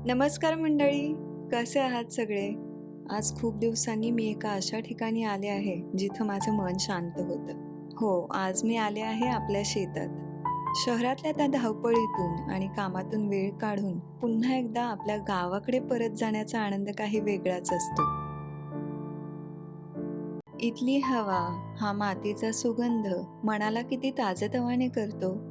नमस्कार मंडळी, कसे आहात सगळे? आज खूप दिवसांनी मी एका अशा ठिकाणी आले आहे जिथं माझं मन शांत होतं. हो, आज मी आले आहे आपल्या शेतात. शहरातल्या त्या धावपळीतून आणि कामातून वेळ काढून पुन्हा एकदा आपल्या गावाकडे परत जाण्याचा आनंद काही वेगळाच असतो. इथली हवा, हा मातीचा सुगंध मनाला किती ताजेतवाने करतो.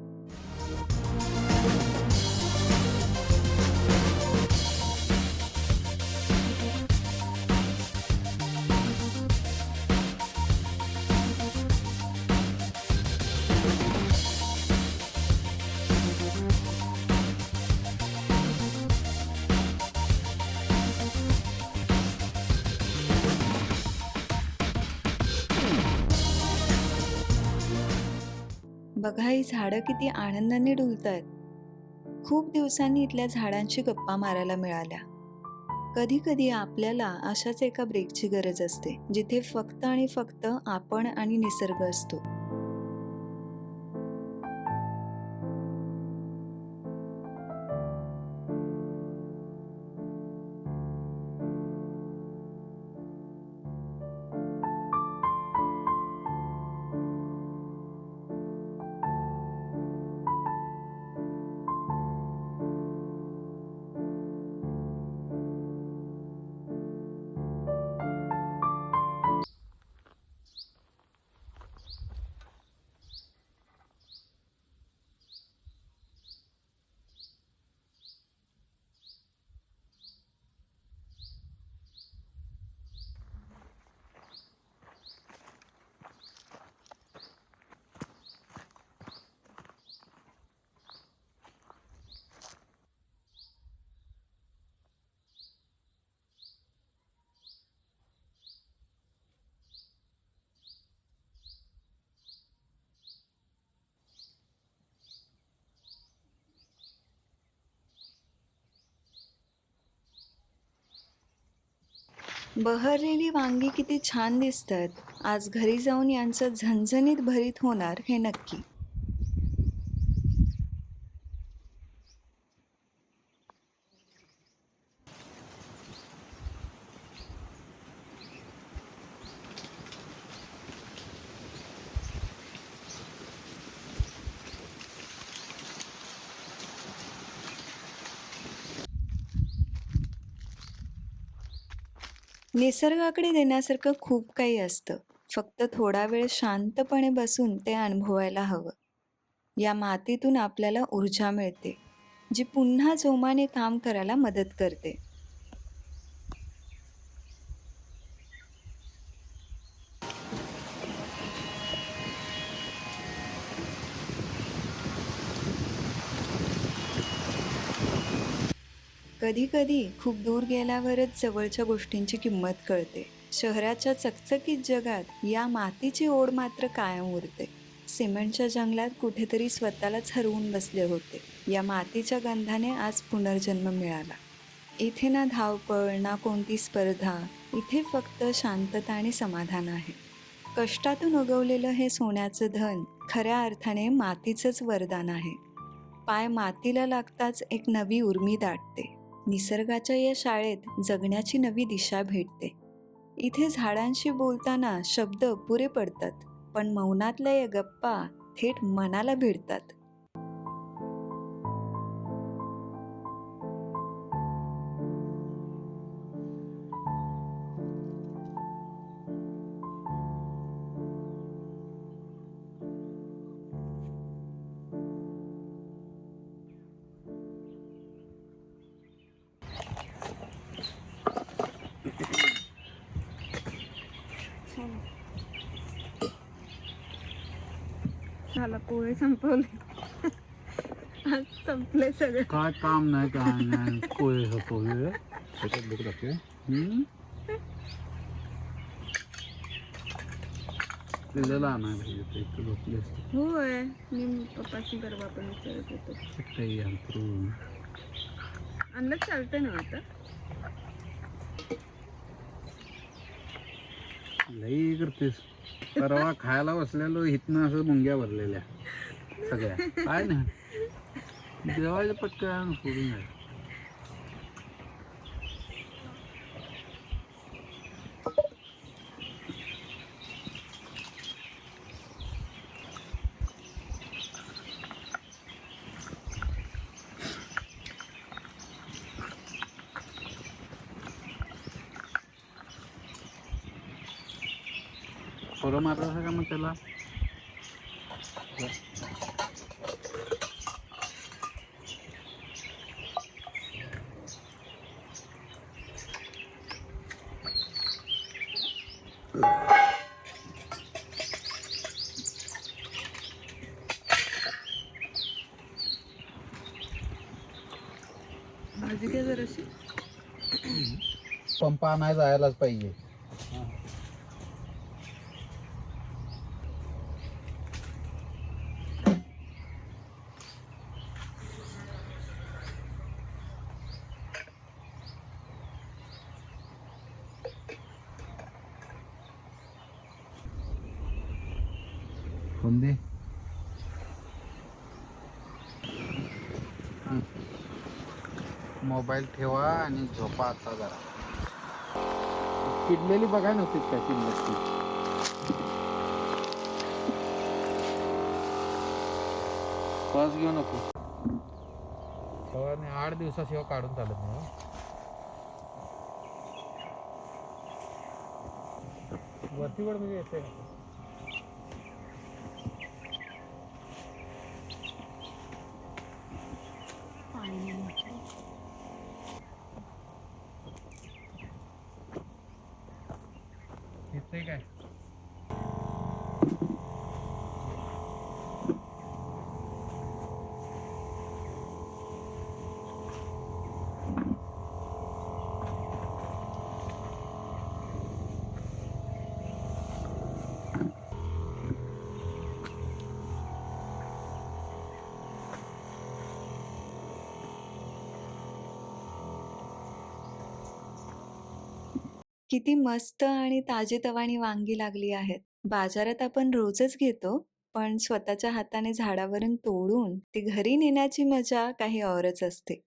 बघा ही झाडं किती आनंदाने डुलतायत. खूप दिवसांनी इथल्या झाडांशी गप्पा मारायला मिळाल्या. कधी कधी आपल्याला अशाच एका ब्रेकची गरज असते, जिथे फक्त आणि फक्त आपण आणि निसर्ग असतो. बहरलेली वांगी किती छान दिसतात. आज घरी जाऊन यांचं झणझणीत भरीत होणार हे नक्की. निसर्गाकडे देण्यासारखं खूप काही असतं. फक्त थोडा वेळ शांतपणे बसून ते अनुभवायला हवं. या मातीतून आपल्याला ऊर्जा मिळते, जी पुन्हा जोमाने काम करायला मदत करते. कधी-कधी खूप दूर गेल्यावरच जवळच्या गोष्टींची किंमत कळते. शहराच्या चकचकीत जगात या मातीची ओढ मात्र कायम उरते. सिमेंटच्या जंगलात कुठेतरी स्वतःलाच हरवून बसले होते. या मातीच्या गंधाने आज पुनर्जन्म मिळाला. इथे ना धावपळ ना कोणती स्पर्धा, इथे फक्त शांतता आणि समाधान आहे. कष्टातून उगवलेलं हे सोन्याचं धन खऱ्या अर्थाने मातीचंच वरदान आहे. पाय मातीला लागताच एक नवी उर्मी दाटते. निसर्गाच्या या शाळेत जगण्याची नवी दिशा भेटते. इथे झाडांशी बोलताना शब्द पुरे पडतात, पण मौनातल्या या गप्पा थेट मनाला भिडतात. झाला पोहे संपवले. आज संपले सगळं. काय काम नाही काय नाही पोहे पोहे त्याच्यात भूक लागते. तिला नाही पाहिजे ते झोपली असते. होय, मी पप्पाशी परवा पण विचारत होतो. काही अंतरून आणलं चालतंय ना आता. लई करतेस. परवा खायला बसलेलो इथनं असं मुंग्या भरलेल्या सगळ्या काय नाही जेवायचं पटकन सोडून थोडं मारलं का मग त्याला भाजी घ्या जराशी. पंप आणायला जायलाच पाहिजे. कोणते मोबाईल ठेवा आणि झोपा आता जरा. किडलेली बघाय नव्हती का शिल्लकची. श्वास घेऊ नको. 8 दिवसाशिवाय काढून चालत नाही. वरती वर म्हणजे येते येते काय. किती मस्त आणि ताजेतवानी वांगी लागली आहेत. बाजारात आपण रोजच घेतो, पण स्वतःच्या हाताने झाडावरून तोडून ती घरी नेण्याची मजा काही औरच असते.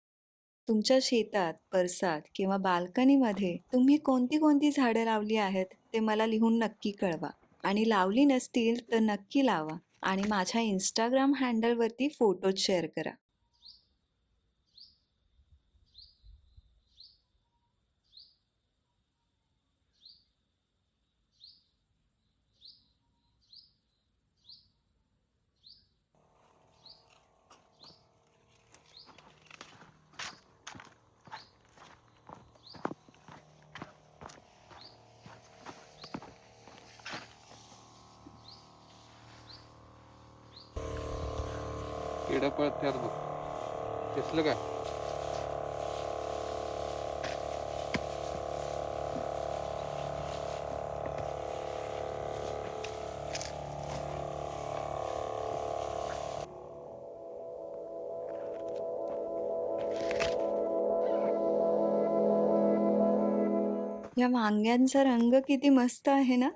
तुमच्या शेतात, परसात किंवा बाल्कनीमध्ये तुम्ही कोणती कोणती झाडं लावली आहेत ते मला लिहून नक्की कळवा. आणि लावली नसतील तर नक्की लावा आणि माझ्या इंस्टाग्राम हँडलवरती फोटोज शेअर करा. किडं पळत्यात बघ. दिसलं काय. या वांग्यांचा रंग किती मस्त आहे ना.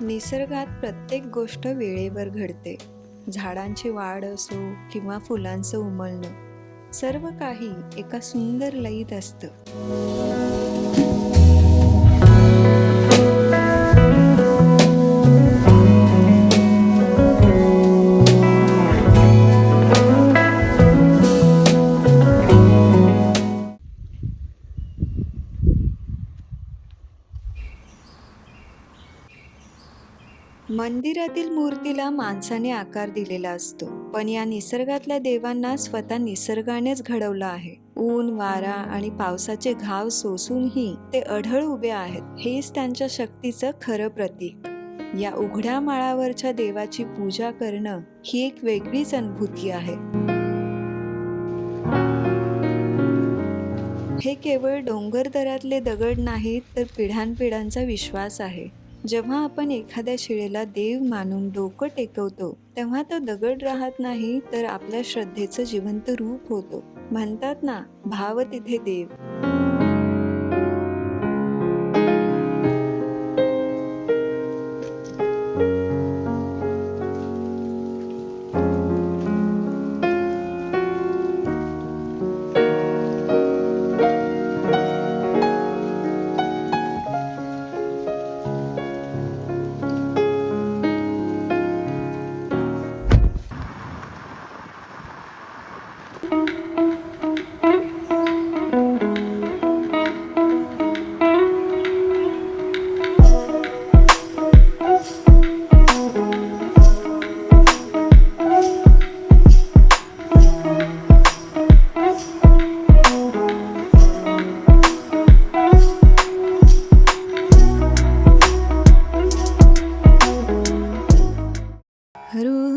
निसर्गात प्रत्येक गोष्ट वेळेवर घडते. झाडांची वाढ असो किंवा फुलांचं उमलणं, सर्व काही एका सुंदर लयीत असतं. मंदिरातील मूर्तीला माणसाने आकार दिलेला असतो, पण या निसर्गातल्या देवांना स्वतः निसर्गानेच घडवलं आहे. ऊन, वारा आणि पावसाचे घाव सोसूनही ते अढळ उभे आहेत. हेच त्यांच्या शक्तीचं खरं प्रतीक. या उघड्या माळावरच्या देवाची पूजा करणं ही एक वेगळीच अनुभूती आहे. हे केवळ डोंगरदऱ्यातले दगड नाहीत, तर पिढ्यानपिढ्यांचा विश्वास आहे. जेव्हा आपण एखाद्या शिळेला देव मानून डोकं टेकवतो, तेव्हा तो दगड राहत नाही, तर आपल्या श्रद्धेचं जिवंत रूप होतो. म्हणतात ना, भाव तिथे देव.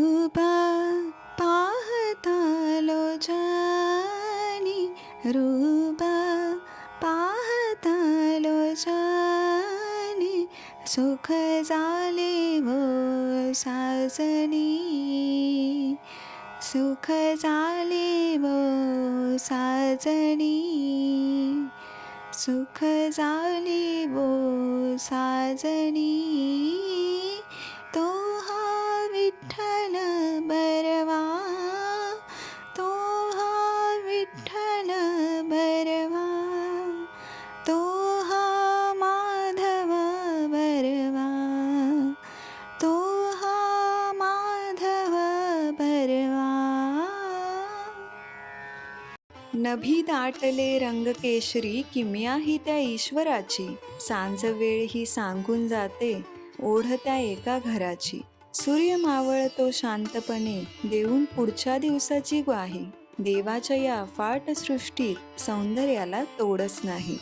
रूप पाहता लोचनी, रूप पाहता लोचनी, सुख झाले वो साजनी, सुख झाले वो साजनी, सुख झाले वो साजनी, तो हा विठ्ठल बरवा, तो हा विठ्ठल बरवा, तो हा माधव बरवा, तो हा माधव बरवा. नभी दाटले रंग केशरी, किमया ही त्या ईश्वराची, सांज वेळ ही सांगून जाते ओढ त्या एका घराची. सूर्य मावळतो शांतपणे, देऊन पुढच्या दिवसाची ग्वाही. देवाच्या या अफाट सृष्टीत सौंदर्याला तोडच नाही.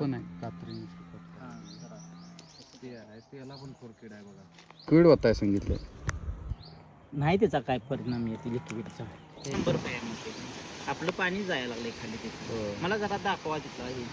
पण आहे कात्रीने कीड होताय सांगितलं. नाही त्याचा काय परिणाम येते लिक्विडचा. 100 रुपयामध्ये आपलं पाणी जायला लागलंय खाली तिथे. मला जरा दाखवा तिथं हे.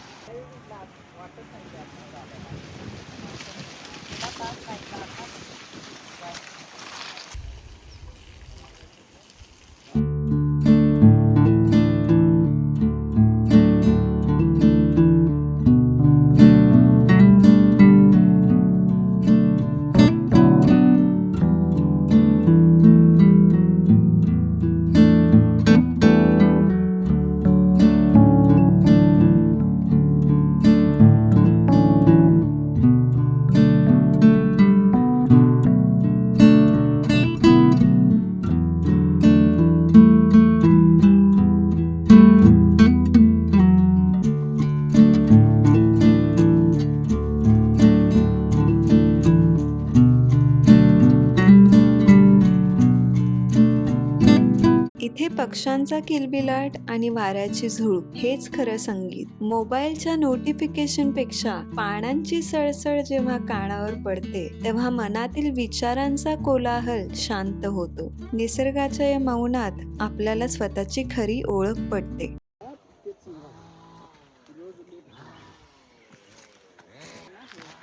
इथे पक्ष्यांचा किलबिलाट आणि वाऱ्याची झुळूक हेच खरं संगीत. मोबाईलच्या नोटिफिकेशन पेक्षा पानांची सळसळ जेव्हा कानावर पडते तेव्हा मनातील विचारांचा कोलाहल शांत होतो. निसर्गाच्या या मौनात आपल्याला स्वतःची खरी ओळख पडते.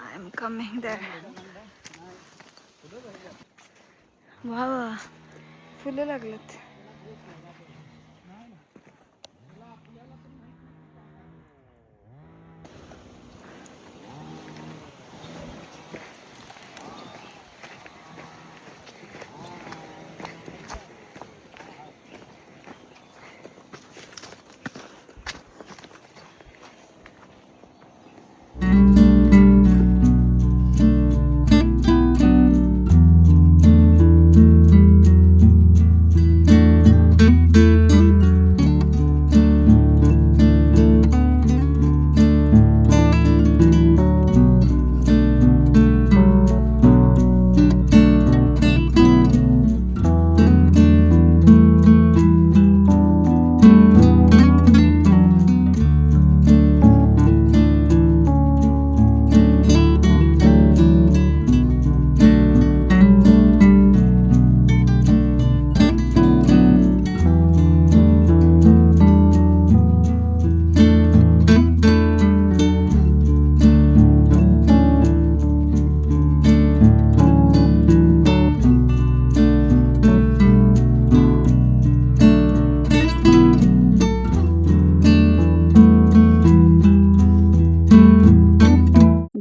I am coming there. वा वा, फुलं लागलेत.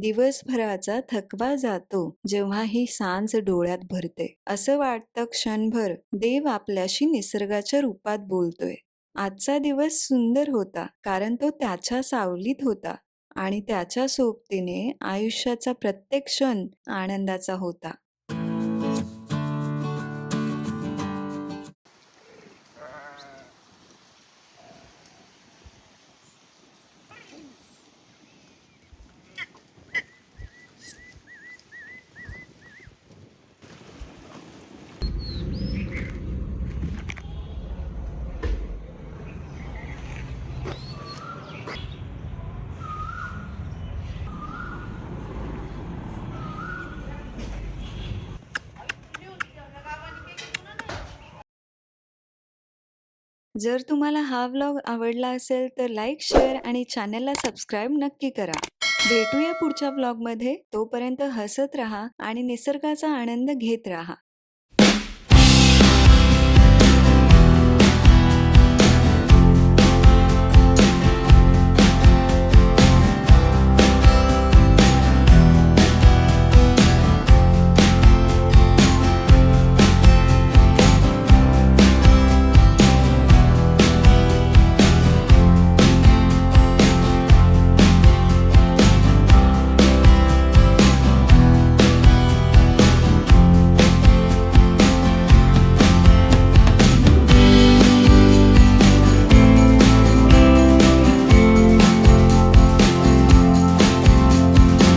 दिवसभराचा थकवा जातो जेव्हा ही सांज डोळ्यात भरते. असं वाटतं क्षणभर देव आपल्याशी निसर्गाच्या रूपात बोलतोय. आजचा दिवस सुंदर होता कारण तो त्याच्या सावलीत होता आणि त्याच्या सोबतीने आयुष्याचा प्रत्येक क्षण आनंदाचा होता. जर तुम्हाला हा व्लॉग आवडला असेल तर लाईक, शेअर आणि चॅनलला सबस्क्राईब नक्की करा. भेटूया पुढच्या व्लॉगमध्ये. तोपर्यंत हसत राहा आणि निसर्गाचा आनंद घेत राहा.